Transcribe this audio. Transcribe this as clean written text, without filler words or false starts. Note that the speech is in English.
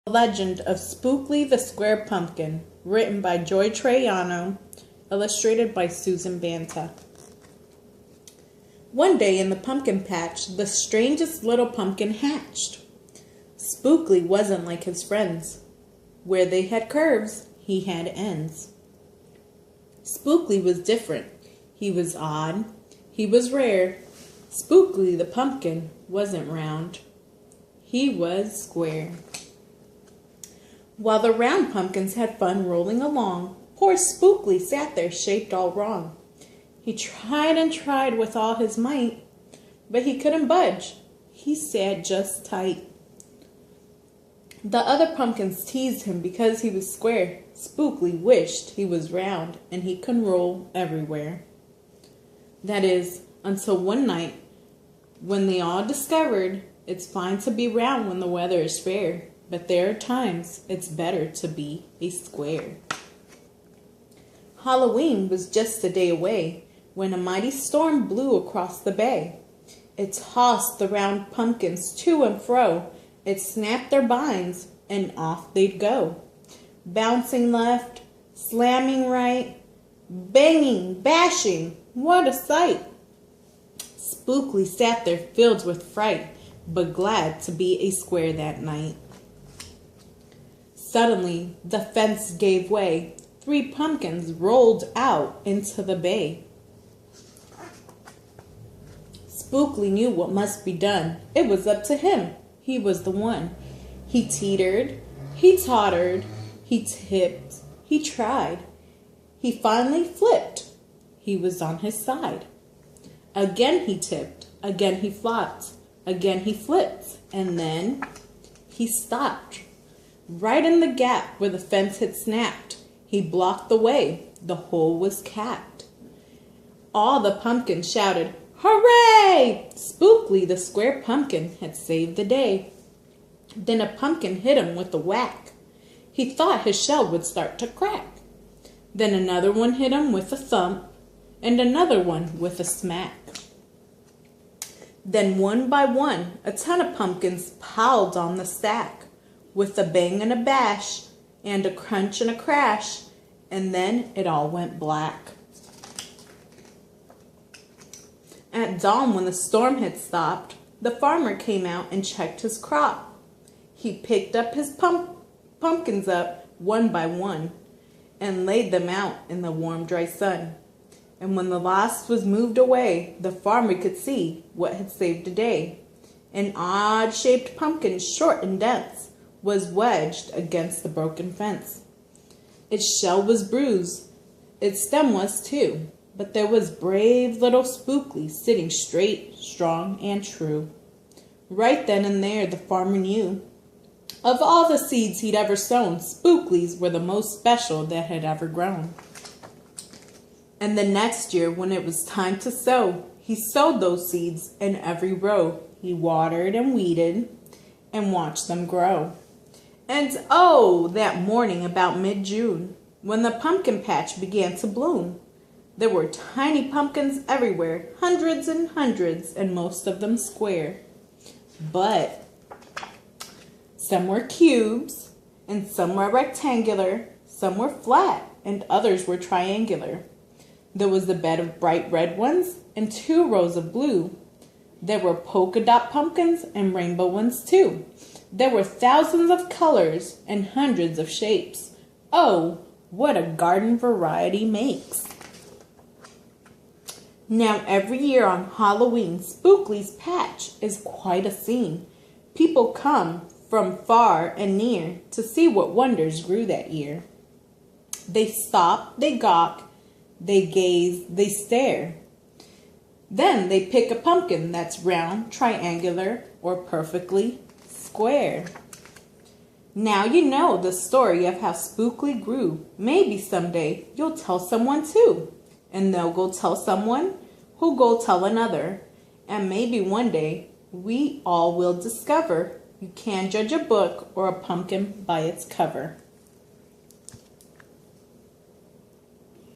Legend of Spookley the Square Pumpkin, written by Joy Traiano, illustrated by Susan Banta. One day in the pumpkin patch, the strangest little pumpkin hatched. Spookley wasn't like his friends. Where they had curves, he had ends. Spookley was different. He was odd. He was rare. Spookley the pumpkin wasn't round. He was square. While the round pumpkins had fun rolling along, poor Spookley sat there shaped all wrong. He tried and tried with all his might, but he couldn't budge. He sat just tight. The other pumpkins teased him because he was square. Spookley wished he was round and he could roll everywhere. That is, until one night when they all discovered it's fine to be round when the weather is fair. But there are times it's better to be a square. Halloween was just a day away when a mighty storm blew across the bay. It tossed the round pumpkins to and fro. It snapped their binds and off they'd go. Bouncing left, slamming right, banging, bashing, what a sight! Spookley sat there filled with fright, but glad to be a square that night. Suddenly, the fence gave way. 3 pumpkins rolled out into the bay. Spookley knew what must be done. It was up to him. He was the one. He teetered, he tottered, he tipped, he tried. He finally flipped. He was on his side. Again he tipped, again he flopped, again he flipped, and then he stopped. Right in the gap where the fence had snapped, he blocked the way. The hole was capped. All the pumpkins shouted, "Hooray!" Spookley the square pumpkin had saved the day. Then a pumpkin hit him with a whack. He thought his shell would start to crack. Then another one hit him with a thump, and another one with a smack. Then one by one, a ton of pumpkins piled on the stack. With a bang and a bash, and a crunch and a crash, and then it all went black. At dawn, when the storm had stopped, the farmer came out and checked his crop. He picked up his pumpkins up one by one, and laid them out in the warm, dry sun. And when the last was moved away, the farmer could see what had saved the day. An odd-shaped pumpkin, short and dense, was wedged against the broken fence. Its shell was bruised, its stem was too, but there was brave little Spookley sitting straight, strong, and true. Right then and there the farmer knew. Of all the seeds he'd ever sown, Spookley's were the most special that had ever grown. And the next year, when it was time to sow, he sowed those seeds in every row. He watered and weeded and watched them grow. And oh, that morning about mid-June, when the pumpkin patch began to bloom, there were tiny pumpkins everywhere, hundreds and hundreds, and most of them square. But some were cubes, and some were rectangular, some were flat, and others were triangular. There was a bed of bright red ones and 2 rows of blue. There were polka dot pumpkins and rainbow ones too. There were thousands of colors and hundreds of shapes. Oh, what a garden variety makes. Now every year on Halloween, Spookley's patch is quite a scene. People come from far and near to see what wonders grew that year. They stop, they gawk, they gaze, they stare. Then they pick a pumpkin that's round, triangular, or perfectly square. Now you know the story of how Spookley grew. Maybe someday you'll tell someone too. And they'll go tell someone who'll go tell another. And maybe one day we all will discover you can't judge a book or a pumpkin by its cover.